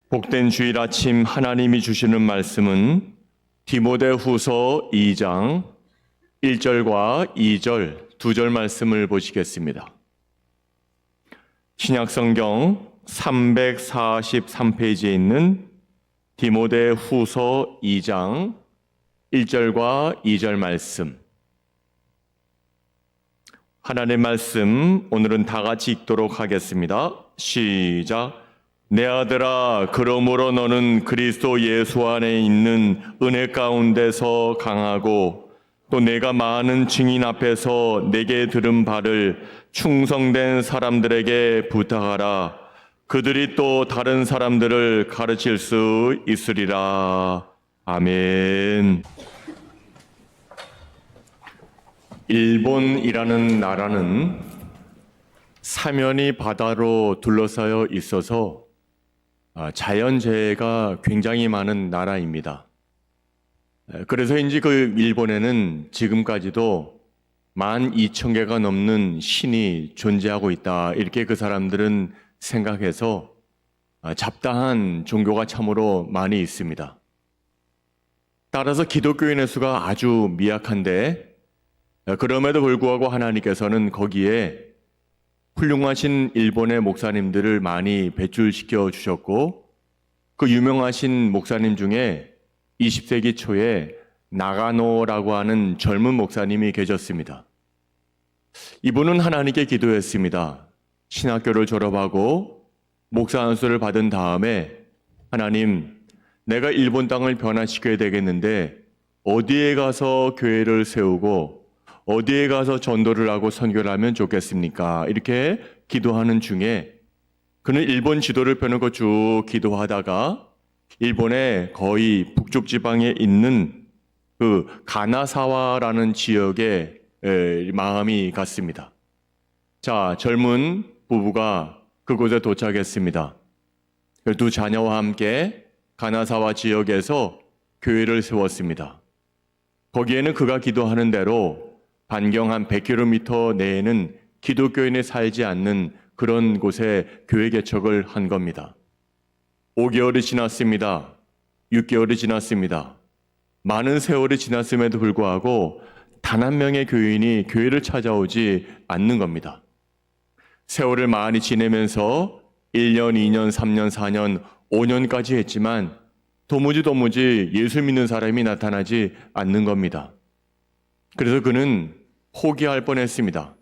복된 주일 아침 하나님이 주시는 말씀은 디모데후서 2장 1절과 2절 두 절 말씀을 보시겠습니다. 신약성경 343페이지에 있는 디모데후서 2장 1절과 2절 말씀, 하나님의 말씀 오늘은 다 같이 읽도록 하겠습니다. 시작. 내 아들아, 그러므로 너는 그리스도 예수 안에 있는 은혜 가운데서 강하고 또 내가 많은 증인 앞에서 내게 들은 바를 충성된 사람들에게 부탁하라. 그들이 또 다른 사람들을 가르칠 수 있으리라. 아멘. 일본이라는 나라는 사면이 바다로 둘러싸여 있어서 자연재해가 굉장히 많은 나라입니다. 그래서인지 그 일본에는 지금까지도 12,000개가 넘는 신이 존재하고 있다, 이렇게 그 사람들은 생각해서 잡다한 종교가 참으로 많이 있습니다. 따라서 기독교인의 수가 아주 미약한데, 그럼에도 불구하고 하나님께서는 거기에 훌륭하신 일본의 목사님들을 많이 배출시켜 주셨고, 그 유명하신 목사님 중에 20세기 초에 나가노라고 하는 젊은 목사님이 계셨습니다. 이분은 하나님께 기도했습니다. 신학교를 졸업하고 목사 안수를 받은 다음에, 하나님, 내가 일본 땅을 변화시켜야 되겠는데 어디에 가서 교회를 세우고 어디에 가서 전도를 하고 선교를 하면 좋겠습니까? 이렇게 기도하는 중에 그는 일본 지도를 펴놓고 쭉 기도하다가 일본의 거의 북쪽 지방에 있는 그 가나사와라는 지역에 마음이 갔습니다. 자, 젊은 부부가 그곳에 도착했습니다. 두 자녀와 함께 가나사와 지역에서 교회를 세웠습니다. 거기에는 그가 기도하는 대로 반경 한 100km 내에는 기독교인이 살지 않는 그런 곳에 교회 개척을 한 겁니다. 5개월이 지났습니다. 6개월이 지났습니다. 많은 세월이 지났음에도 불구하고 단 한 명의 교인이 교회를 찾아오지 않는 겁니다. 세월을 많이 지내면서 1년, 2년, 3년, 4년, 5년까지 했지만 도무지 예수 믿는 사람이 나타나지 않는 겁니다. 그래서 그는 포기할 뻔했습니다.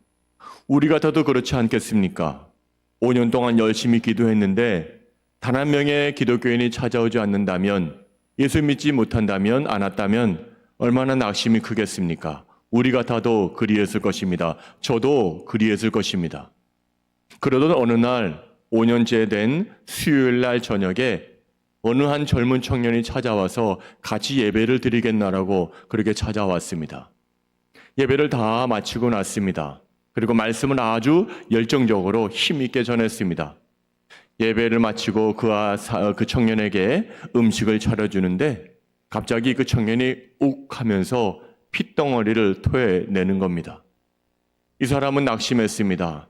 우리 같아도 그렇지 않겠습니까? 5년 동안 열심히 기도했는데 단 한 명의 기독교인이 찾아오지 않는다면, 예수 믿지 못한다면, 않았다면 얼마나 낙심이 크겠습니까? 우리 같아도 그리했을 것입니다. 저도 그리했을 것입니다. 그러던 어느 날 5년째 된 수요일 날 저녁에 어느 한 젊은 청년이 찾아와서 같이 예배를 드리겠나라고 그렇게 찾아왔습니다. 예배를 다 마치고 났습니다. 그리고 말씀을 아주 열정적으로 힘있게 전했습니다. 예배를 마치고 그 청년에게 음식을 차려주는데 갑자기 그 청년이 욱 하면서 핏덩어리를 토해내는 겁니다. 이 사람은 낙심했습니다.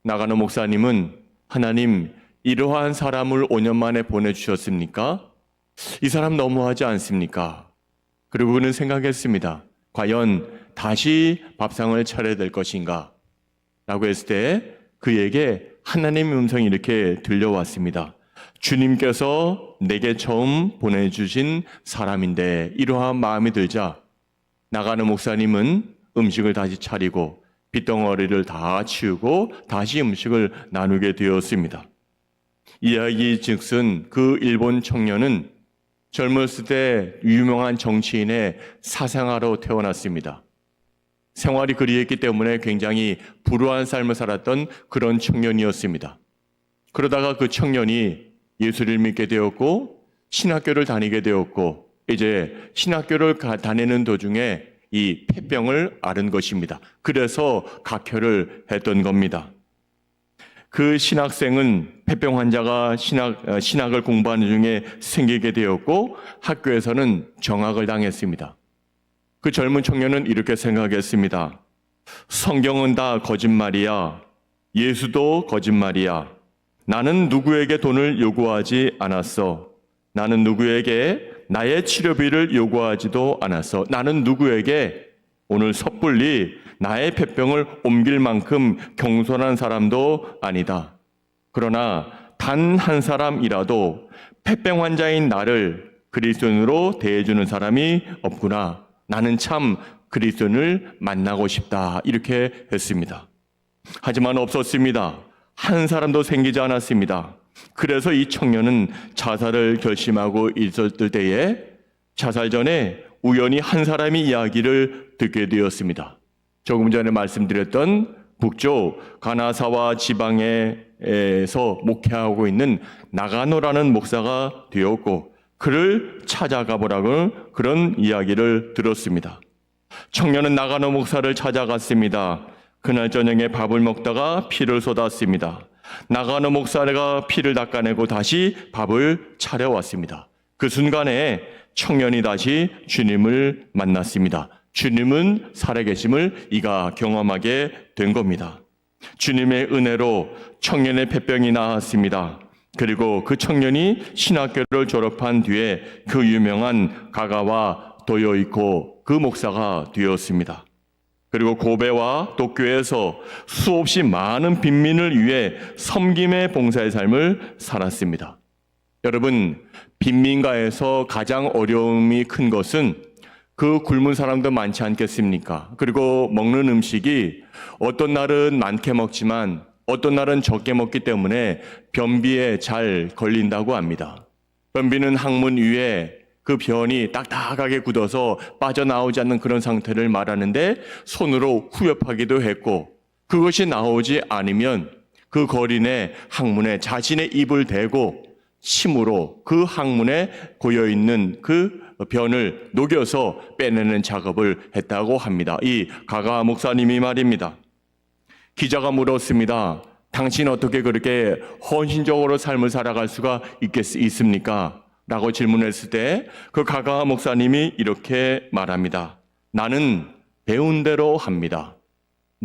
나가노 목사님은, 하나님, 이러한 사람을 5년 만에 보내주셨습니까? 이 사람 너무하지 않습니까? 그리고 그는 생각했습니다. 과연 다시 밥상을 차려야 될 것인가? 라고 했을 때 그에게 하나님의 음성이 이렇게 들려왔습니다. 주님께서 내게 처음 보내주신 사람인데, 이러한 마음이 들자 나가는 목사님은 음식을 다시 차리고 빗덩어리를 다 치우고 다시 음식을 나누게 되었습니다. 이야기 즉슨 그 일본 청년은 젊었을 때 유명한 정치인의 사생아로 태어났습니다. 생활이 그리했기 때문에 굉장히 불우한 삶을 살았던 그런 청년이었습니다. 그러다가 그 청년이 예수를 믿게 되었고 신학교를 다니게 되었고, 이제 신학교를 다니는 도중에 이 폐병을 앓은 것입니다. 그래서 각혈을 했던 겁니다. 그 신학생은 폐병 환자가 신학을 공부하는 중에 생기게 되었고 학교에서는 정학을 당했습니다. 그 젊은 청년은 이렇게 생각했습니다. 성경은 다 거짓말이야. 예수도 거짓말이야. 나는 누구에게 돈을 요구하지 않았어. 나는 누구에게 나의 치료비를 요구하지도 않았어. 나는 누구에게 오늘 섣불리 나의 폐병을 옮길 만큼 경솔한 사람도 아니다. 그러나 단 한 사람이라도 폐병 환자인 나를 그리스도인으로 대해주는 사람이 없구나. 나는 참 그리스도인을 만나고 싶다. 이렇게 했습니다. 하지만 없었습니다. 한 사람도 생기지 않았습니다. 그래서 이 청년은 자살을 결심하고 있었을 때에 자살 전에 우연히 한 사람의 이야기를 듣게 되었습니다. 조금 전에 말씀드렸던 북쪽 가나사와 지방에서 목회하고 있는 나가노라는 목사가 되었고 그를 찾아가 보라고 그런 이야기를 들었습니다. 청년은 나가노 목사를 찾아갔습니다. 그날 저녁에 밥을 먹다가 피를 쏟았습니다. 나가노 목사가 피를 닦아내고 다시 밥을 차려왔습니다. 그 순간에 청년이 다시 주님을 만났습니다. 주님은 살아계심을 이가 경험하게 된 겁니다. 주님의 은혜로 청년의 폐병이 나았습니다. 그리고 그 청년이 신학교를 졸업한 뒤에 그 유명한 가가와 도요이코 그 목사가 되었습니다. 그리고 고베와 도쿄에서 수없이 많은 빈민을 위해 섬김의 봉사의 삶을 살았습니다. 여러분, 빈민가에서 가장 어려움이 큰 것은 그 굶은 사람도 많지 않겠습니까? 그리고 먹는 음식이 어떤 날은 많게 먹지만 어떤 날은 적게 먹기 때문에 변비에 잘 걸린다고 합니다. 변비는 항문 위에 그 변이 딱딱하게 굳어서 빠져나오지 않는 그런 상태를 말하는데 손으로 후엽하기도 했고 그것이 나오지 않으면 그 거린의 항문에 자신의 입을 대고 침으로 그 항문에 고여있는 그 변을 녹여서 빼내는 작업을 했다고 합니다. 이 가가 목사님이 말입니다. 기자가 물었습니다. 당신 어떻게 그렇게 헌신적으로 삶을 살아갈 수가 있습니까? 라고 질문했을 때 그 가가 목사님이 이렇게 말합니다. 나는 배운 대로 합니다.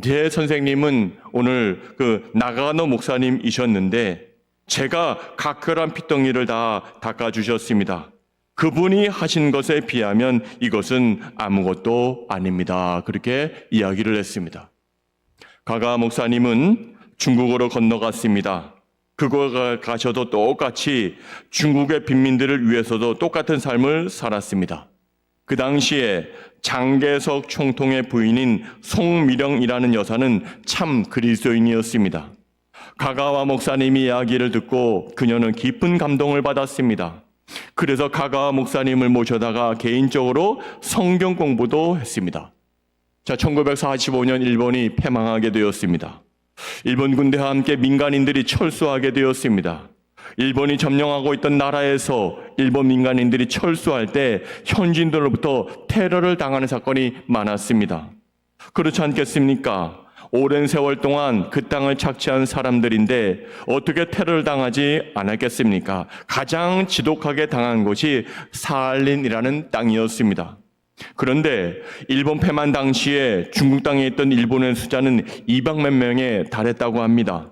제 선생님은 오늘 그 나가노 목사님이셨는데 제가 각별한 핏덩이를 다 닦아주셨습니다. 그분이 하신 것에 비하면 이것은 아무것도 아닙니다. 그렇게 이야기를 했습니다. 가가 목사님은 중국으로 건너갔습니다. 그곳에 가셔도 똑같이 중국의 빈민들을 위해서도 똑같은 삶을 살았습니다. 그 당시에 장개석 총통의 부인인 송미령이라는 여사는 참 그리스도인이었습니다. 가가와 목사님이 이야기를 듣고 그녀는 깊은 감동을 받았습니다. 그래서 가가와 목사님을 모셔다가 개인적으로 성경 공부도 했습니다. 자, 1945년 일본이 패망하게 되었습니다. 일본 군대와 함께 민간인들이 철수하게 되었습니다. 일본이 점령하고 있던 나라에서 일본 민간인들이 철수할 때 현지인들로부터 테러를 당하는 사건이 많았습니다. 그렇지 않겠습니까? 오랜 세월 동안 그 땅을 착취한 사람들인데 어떻게 테러를 당하지 않았겠습니까? 가장 지독하게 당한 곳이 사할린이라는 땅이었습니다. 그런데 일본 패만 당시에 중국 땅에 있던 일본의 숫자는 200몇 명에 달했다고 합니다.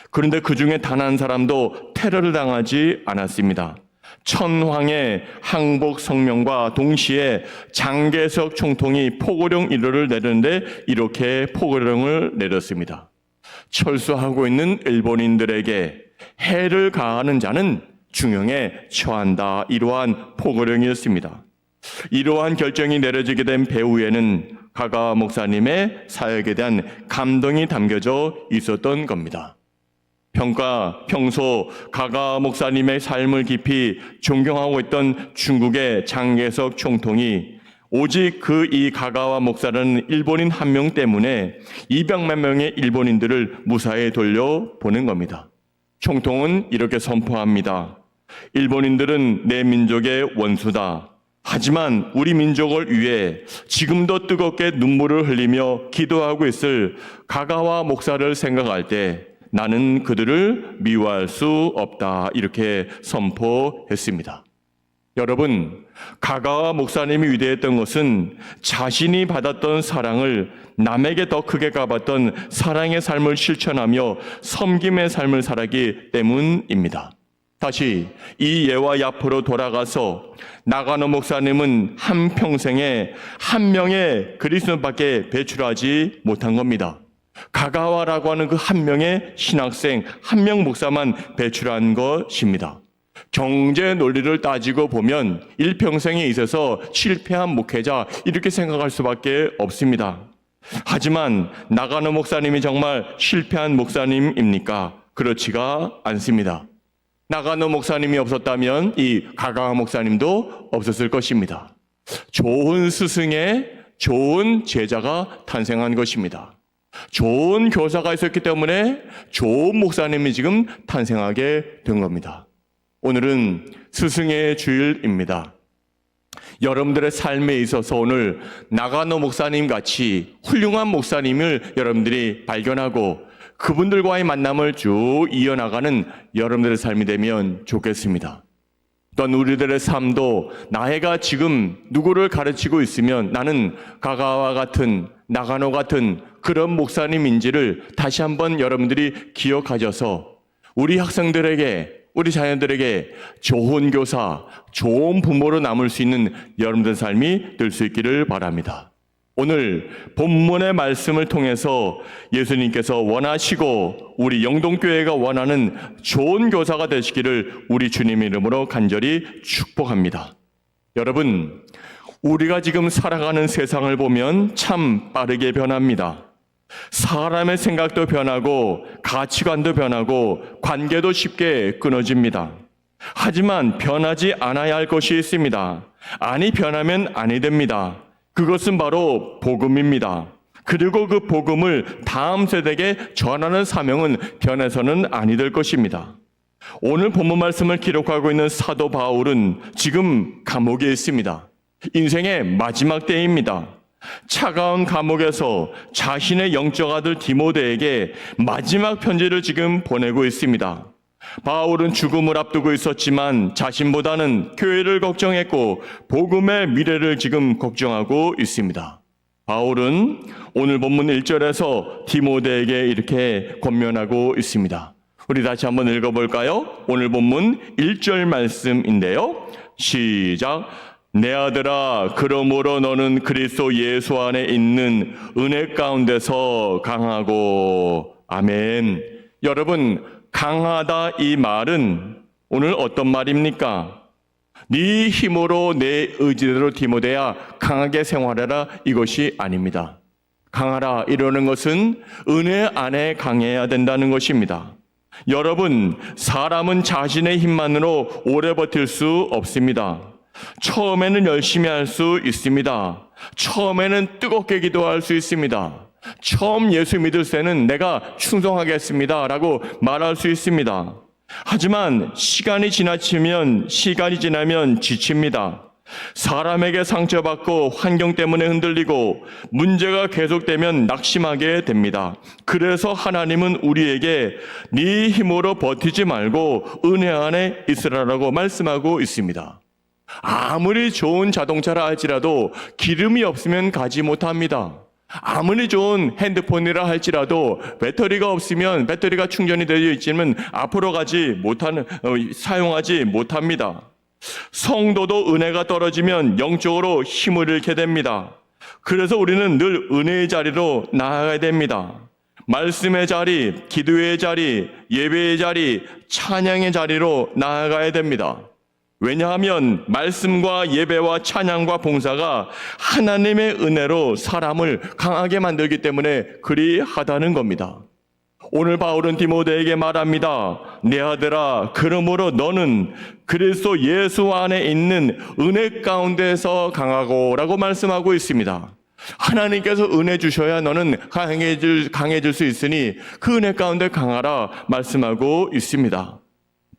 그런데 그 중에 단 한 사람도 테러를 당하지 않았습니다. 천황의 항복 성명과 동시에 장개석 총통이 포고령 1호를 내렸는데 이렇게 포고령을 내렸습니다. 철수하고 있는 일본인들에게 해를 가하는 자는 중형에 처한다. 이러한 포고령이었습니다. 이러한 결정이 내려지게 된 배후에는 가가 목사님의 사역에 대한 감동이 담겨져 있었던 겁니다. 평소 가가 목사님의 삶을 깊이 존경하고 있던 중국의 장개석 총통이 오직 이 가가와 목사라는 일본인 한 명 때문에 200만 명의 일본인들을 무사히 돌려보낸 겁니다. 총통은 이렇게 선포합니다. 일본인들은 내 민족의 원수다. 하지만 우리 민족을 위해 지금도 뜨겁게 눈물을 흘리며 기도하고 있을 가가와 목사를 생각할 때 나는 그들을 미워할 수 없다. 이렇게 선포했습니다. 여러분, 가가와 목사님이 위대했던 것은 자신이 받았던 사랑을 남에게 더 크게 갚았던 사랑의 삶을 실천하며 섬김의 삶을 살았기 때문입니다. 다시 이 예와 야포로 돌아가서 나가노 목사님은 한평생에 한 명의 그리스도인밖에 배출하지 못한 겁니다. 가가와라고 하는 그 한 명의 신학생, 한 명 목사만 배출한 것입니다. 경제 논리를 따지고 보면 일평생에 있어서 실패한 목회자 이렇게 생각할 수밖에 없습니다. 하지만 나가노 목사님이 정말 실패한 목사님입니까? 그렇지가 않습니다. 나가노 목사님이 없었다면 이 가가와 목사님도 없었을 것입니다. 좋은 스승의 좋은 제자가 탄생한 것입니다. 좋은 교사가 있었기 때문에 좋은 목사님이 지금 탄생하게 된 겁니다. 오늘은 스승의 주일입니다. 여러분들의 삶에 있어서 오늘 나가노 목사님 같이 훌륭한 목사님을 여러분들이 발견하고 그분들과의 만남을 쭉 이어나가는 여러분들의 삶이 되면 좋겠습니다. 또한 우리들의 삶도 나이가 지금 누구를 가르치고 있으면 나는 가가와 같은 나가노 같은 그런 목사님인지를 다시 한번 여러분들이 기억하셔서 우리 학생들에게 우리 자녀들에게 좋은 교사, 좋은 부모로 남을 수 있는 여러분들의 삶이 될 수 있기를 바랍니다. 오늘 본문의 말씀을 통해서 예수님께서 원하시고 우리 영동교회가 원하는 좋은 교사가 되시기를 우리 주님 이름으로 간절히 축복합니다. 여러분, 우리가 지금 살아가는 세상을 보면 참 빠르게 변합니다. 사람의 생각도 변하고 가치관도 변하고 관계도 쉽게 끊어집니다. 하지만 변하지 않아야 할 것이 있습니다. 아니 변하면 아니 됩니다. 그것은 바로 복음입니다. 그리고 그 복음을 다음 세대에게 전하는 사명은 변해서는 아니 될 것입니다. 오늘 본문 말씀을 기록하고 있는 사도 바울은 지금 감옥에 있습니다. 인생의 마지막 때입니다. 차가운 감옥에서 자신의 영적 아들 디모데에게 마지막 편지를 지금 보내고 있습니다. 바울은 죽음을 앞두고 있었지만 자신보다는 교회를 걱정했고 복음의 미래를 지금 걱정하고 있습니다. 바울은 오늘 본문 1절에서 디모데에게 이렇게 권면하고 있습니다. 우리 다시 한번 읽어볼까요? 오늘 본문 1절 말씀인데요. 시작. 내 아들아, 그러므로 너는 그리스도 예수 안에 있는 은혜 가운데서 강하고. 아멘. 여러분, 강하다 이 말은 오늘 어떤 말입니까? 네 힘으로 내 의지대로 디모데야 강하게 생활해라 이것이 아닙니다. 강하라 이러는 것은 은혜 안에 강해야 된다는 것입니다. 여러분, 사람은 자신의 힘만으로 오래 버틸 수 없습니다. 처음에는 열심히 할 수 있습니다. 처음에는 뜨겁게 기도할 수 있습니다. 처음 예수 믿을 때는 내가 충성하겠습니다 라고 말할 수 있습니다. 하지만 시간이 지나면 지칩니다. 사람에게 상처받고 환경 때문에 흔들리고 문제가 계속되면 낙심하게 됩니다. 그래서 하나님은 우리에게 네 힘으로 버티지 말고 은혜 안에 있으라라고 말씀하고 있습니다. 아무리 좋은 자동차라 할지라도 기름이 없으면 가지 못합니다. 아무리 좋은 핸드폰이라 할지라도 배터리가 없으면 배터리가 충전이 되어 있지만 앞으로 사용하지 못합니다. 성도도 은혜가 떨어지면 영적으로 힘을 잃게 됩니다. 그래서 우리는 늘 은혜의 자리로 나아가야 됩니다. 말씀의 자리, 기도의 자리, 예배의 자리, 찬양의 자리로 나아가야 됩니다. 왜냐하면 말씀과 예배와 찬양과 봉사가 하나님의 은혜로 사람을 강하게 만들기 때문에 그리하다는 겁니다. 오늘 바울은 디모데에게 말합니다. 내 아들아, 그러므로 너는 그리스도 예수 안에 있는 은혜 가운데서 강하고 라고 말씀하고 있습니다. 하나님께서 은혜 주셔야 너는 강해질 수 있으니 그 은혜 가운데 강하라 말씀하고 있습니다.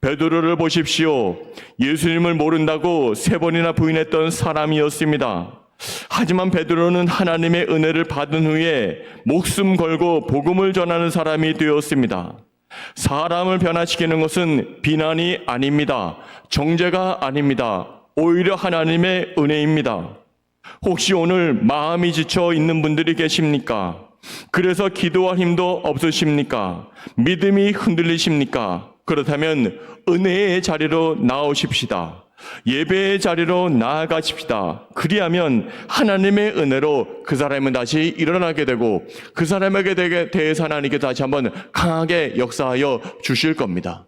베드로를 보십시오. 예수님을 모른다고 3번이나 부인했던 사람이었습니다. 하지만 베드로는 하나님의 은혜를 받은 후에 목숨 걸고 복음을 전하는 사람이 되었습니다. 사람을 변화시키는 것은 비난이 아닙니다. 정죄가 아닙니다. 오히려 하나님의 은혜입니다. 혹시 오늘 마음이 지쳐 있는 분들이 계십니까? 그래서 기도할 힘도 없으십니까? 믿음이 흔들리십니까? 그렇다면 은혜의 자리로 나오십시다. 예배의 자리로 나아가십시다. 그리하면 하나님의 은혜로 그 사람은 다시 일어나게 되고 그 사람에게 대해서 하나님께 다시 한번 강하게 역사하여 주실 겁니다.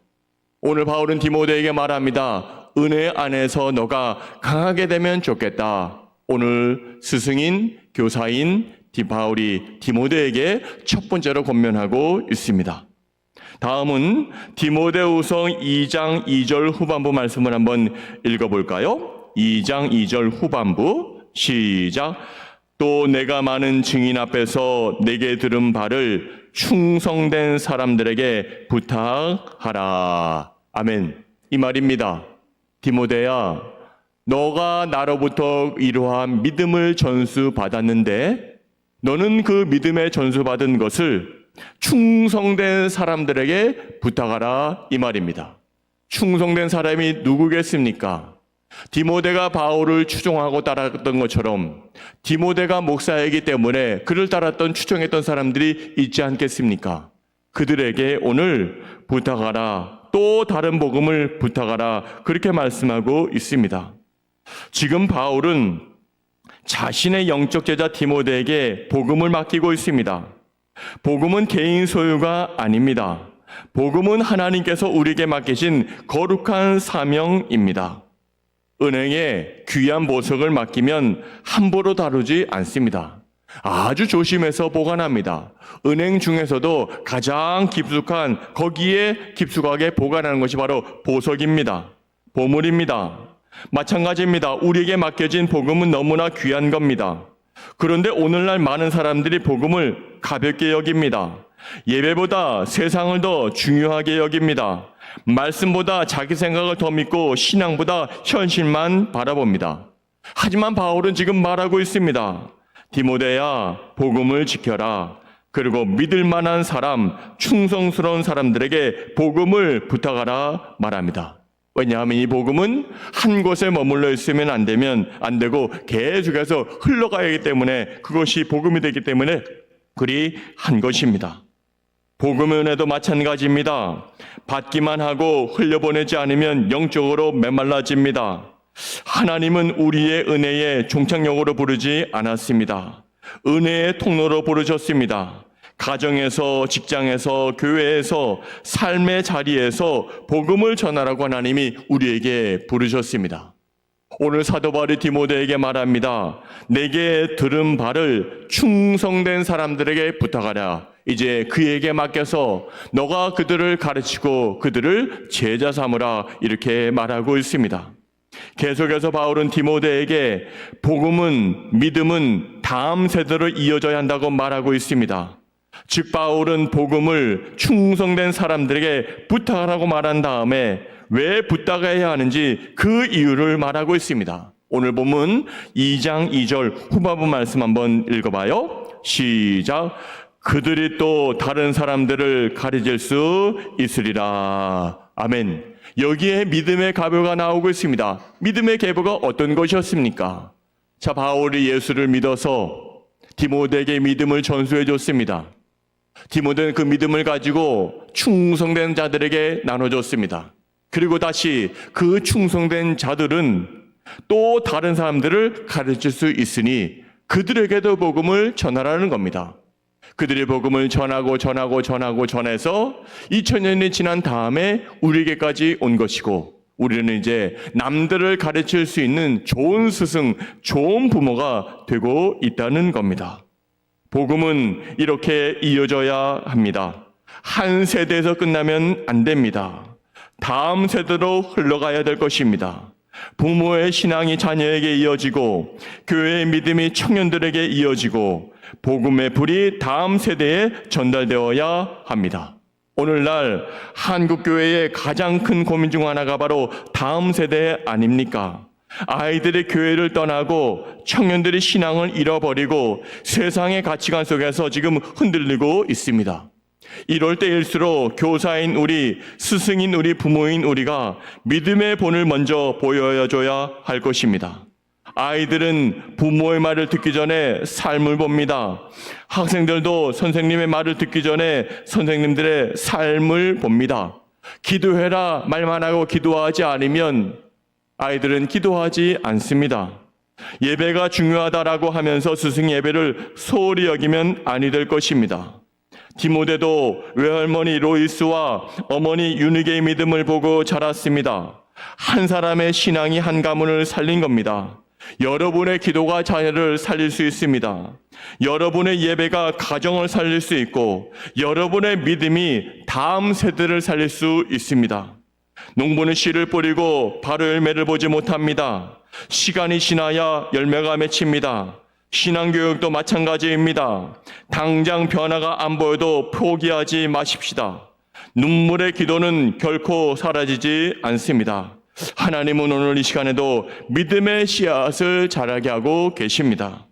오늘 바울은 디모데에게 말합니다. 은혜 안에서 너가 강하게 되면 좋겠다. 오늘 스승인, 교사인 바울이 디모데에게 첫 번째로 권면하고 있습니다. 다음은 디모데후서 2장 2절 후반부 말씀을 한번 읽어볼까요? 2장 2절 후반부 시작. 또 내가 많은 증인 앞에서 내게 들은 바를 충성된 사람들에게 부탁하라. 아멘. 이 말입니다. 디모데야, 너가 나로부터 이러한 믿음을 전수받았는데 너는 그 믿음에 전수받은 것을 충성된 사람들에게 부탁하라 이 말입니다. 충성된 사람이 누구겠습니까? 디모데가 바울을 추종하고 따랐던 것처럼 디모데가 목사이기 때문에 그를 따랐던 추종했던 사람들이 있지 않겠습니까? 그들에게 오늘 부탁하라, 또 다른 복음을 부탁하라 그렇게 말씀하고 있습니다. 지금 바울은 자신의 영적 제자 디모데에게 복음을 맡기고 있습니다. 복음은 개인 소유가 아닙니다. 복음은 하나님께서 우리에게 맡기신 거룩한 사명입니다. 은행에 귀한 보석을 맡기면 함부로 다루지 않습니다. 아주 조심해서 보관합니다. 은행 중에서도 가장 깊숙한 거기에 깊숙하게 보관하는 것이 바로 보석입니다. 보물입니다. 마찬가지입니다. 우리에게 맡겨진 복음은 너무나 귀한 겁니다. 그런데 오늘날 많은 사람들이 복음을 가볍게 여깁니다. 예배보다 세상을 더 중요하게 여깁니다. 말씀보다 자기 생각을 더 믿고 신앙보다 현실만 바라봅니다. 하지만 바울은 지금 말하고 있습니다. 디모데야, 복음을 지켜라. 그리고 믿을 만한 사람, 충성스러운 사람들에게 복음을 부탁하라 말합니다. 왜냐하면 이 복음은 한 곳에 머물러 있으면 안 되고 계속해서 흘러가야 하기 때문에 그것이 복음이 되기 때문에 그리 한 것입니다. 복음은에도 마찬가지입니다. 받기만 하고 흘려보내지 않으면 영적으로 메말라집니다. 하나님은 우리의 은혜의 종착역으로 부르지 않았습니다. 은혜의 통로로 부르셨습니다. 가정에서, 직장에서, 교회에서, 삶의 자리에서 복음을 전하라고 하나님이 우리에게 부르셨습니다. 오늘 사도 바울이 디모데에게 말합니다. 내게 들은 바를 충성된 사람들에게 부탁하라. 이제 그에게 맡겨서 너가 그들을 가르치고 그들을 제자 삼으라 이렇게 말하고 있습니다. 계속해서 바울은 디모데에게 복음은, 믿음은 다음 세대로 이어져야 한다고 말하고 있습니다. 즉 바울은 복음을 충성된 사람들에게 부탁하라고 말한 다음에 왜 부탁해야 하는지 그 이유를 말하고 있습니다. 오늘 본문 2장 2절 후반부 말씀 한번 읽어봐요. 시작. 그들이 또 다른 사람들을 가르칠 수 있으리라. 아멘. 여기에 믿음의 계보가 나오고 있습니다. 믿음의 계보가 어떤 것이었습니까? 자, 바울이 예수를 믿어서 디모데에게 믿음을 전수해 줬습니다. 디모데는 그 믿음을 가지고 충성된 자들에게 나눠줬습니다. 그리고 다시 그 충성된 자들은 또 다른 사람들을 가르칠 수 있으니 그들에게도 복음을 전하라는 겁니다. 그들의 복음을 전해서 2000년이 지난 다음에 우리에게까지 온 것이고 우리는 이제 남들을 가르칠 수 있는 좋은 스승, 좋은 부모가 되고 있다는 겁니다. 복음은 이렇게 이어져야 합니다. 한 세대에서 끝나면 안 됩니다. 다음 세대로 흘러가야 될 것입니다. 부모의 신앙이 자녀에게 이어지고 교회의 믿음이 청년들에게 이어지고 복음의 불이 다음 세대에 전달되어야 합니다. 오늘날 한국교회의 가장 큰 고민 중 하나가 바로 다음 세대 아닙니까? 아이들이 교회를 떠나고 청년들이 신앙을 잃어버리고 세상의 가치관 속에서 지금 흔들리고 있습니다. 이럴 때일수록 교사인 우리, 스승인 우리, 부모인 우리가 믿음의 본을 먼저 보여줘야 할 것입니다. 아이들은 부모의 말을 듣기 전에 삶을 봅니다. 학생들도 선생님의 말을 듣기 전에 선생님들의 삶을 봅니다. 기도해라 말만 하고 기도하지 않으면 아이들은 기도하지 않습니다. 예배가 중요하다라고 하면서 스승 예배를 소홀히 여기면 아니 될 것입니다. 디모데도 외할머니 로이스와 어머니 유니게의 믿음을 보고 자랐습니다. 한 사람의 신앙이 한 가문을 살린 겁니다. 여러분의 기도가 자녀를 살릴 수 있습니다. 여러분의 예배가 가정을 살릴 수 있고 여러분의 믿음이 다음 세대를 살릴 수 있습니다. 농부는 씨를 뿌리고 바로 열매를 보지 못합니다. 시간이 지나야 열매가 맺힙니다. 신앙교육도 마찬가지입니다. 당장 변화가 안 보여도 포기하지 마십시다. 눈물의 기도는 결코 사라지지 않습니다. 하나님은 오늘 이 시간에도 믿음의 씨앗을 자라게 하고 계십니다.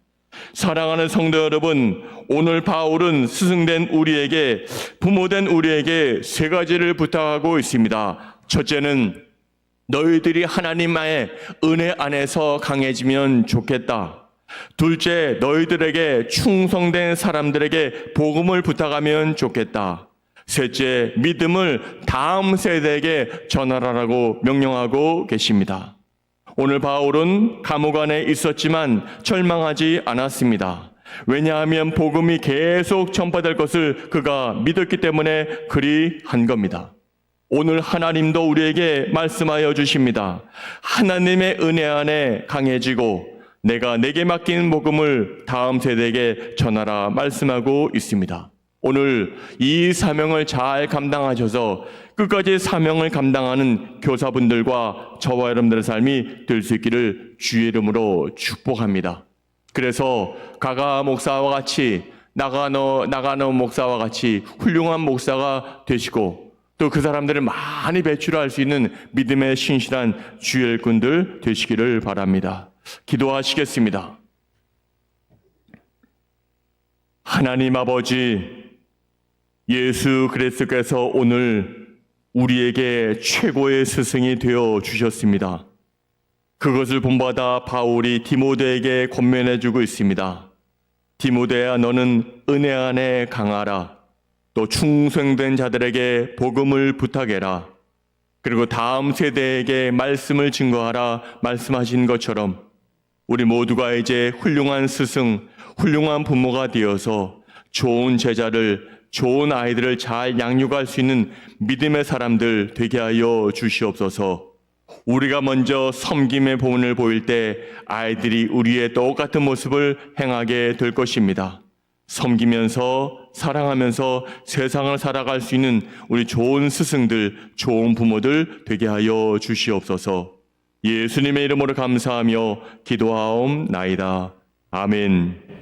사랑하는 성도 여러분, 오늘 바울은 스승된 우리에게, 부모된 우리에게 세 가지를 부탁하고 있습니다. 첫째는 너희들이 하나님의 은혜 안에서 강해지면 좋겠다. 둘째, 너희들에게 충성된 사람들에게 복음을 부탁하면 좋겠다. 셋째, 믿음을 다음 세대에게 전하라고 명령하고 계십니다. 오늘 바울은 감옥 안에 있었지만 절망하지 않았습니다. 왜냐하면 복음이 계속 전파될 것을 그가 믿었기 때문에 그리 한 겁니다. 오늘 하나님도 우리에게 말씀하여 주십니다. 하나님의 은혜 안에 강해지고 내게 맡긴 복음을 다음 세대에게 전하라 말씀하고 있습니다. 오늘 이 사명을 잘 감당하셔서 끝까지 사명을 감당하는 교사분들과 저와 여러분들의 삶이 될 수 있기를 주의 이름으로 축복합니다. 그래서 가가 목사와 같이 나가노 목사와 같이 훌륭한 목사가 되시고 또 그 사람들을 많이 배출할 수 있는 믿음의 신실한 주의 일꾼들 되시기를 바랍니다. 기도하시겠습니다. 하나님 아버지, 예수 그리스도께서 오늘 우리에게 최고의 스승이 되어 주셨습니다. 그것을 본받아 바울이 디모데에게 권면해 주고 있습니다. 디모데야, 너는 은혜 안에 강하라. 또 충성된 자들에게 복음을 부탁해라. 그리고 다음 세대에게 말씀을 증거하라 말씀하신 것처럼 우리 모두가 이제 훌륭한 스승, 훌륭한 부모가 되어서 좋은 제자를, 좋은 아이들을 잘 양육할 수 있는 믿음의 사람들 되게 하여 주시옵소서. 우리가 먼저 섬김의 본을 보일 때 아이들이 우리의 똑같은 모습을 행하게 될 것입니다. 섬기면서 사랑하면서 세상을 살아갈 수 있는 우리 좋은 스승들, 좋은 부모들 되게 하여 주시옵소서. 예수님의 이름으로 감사하며 기도하옵나이다. 아멘.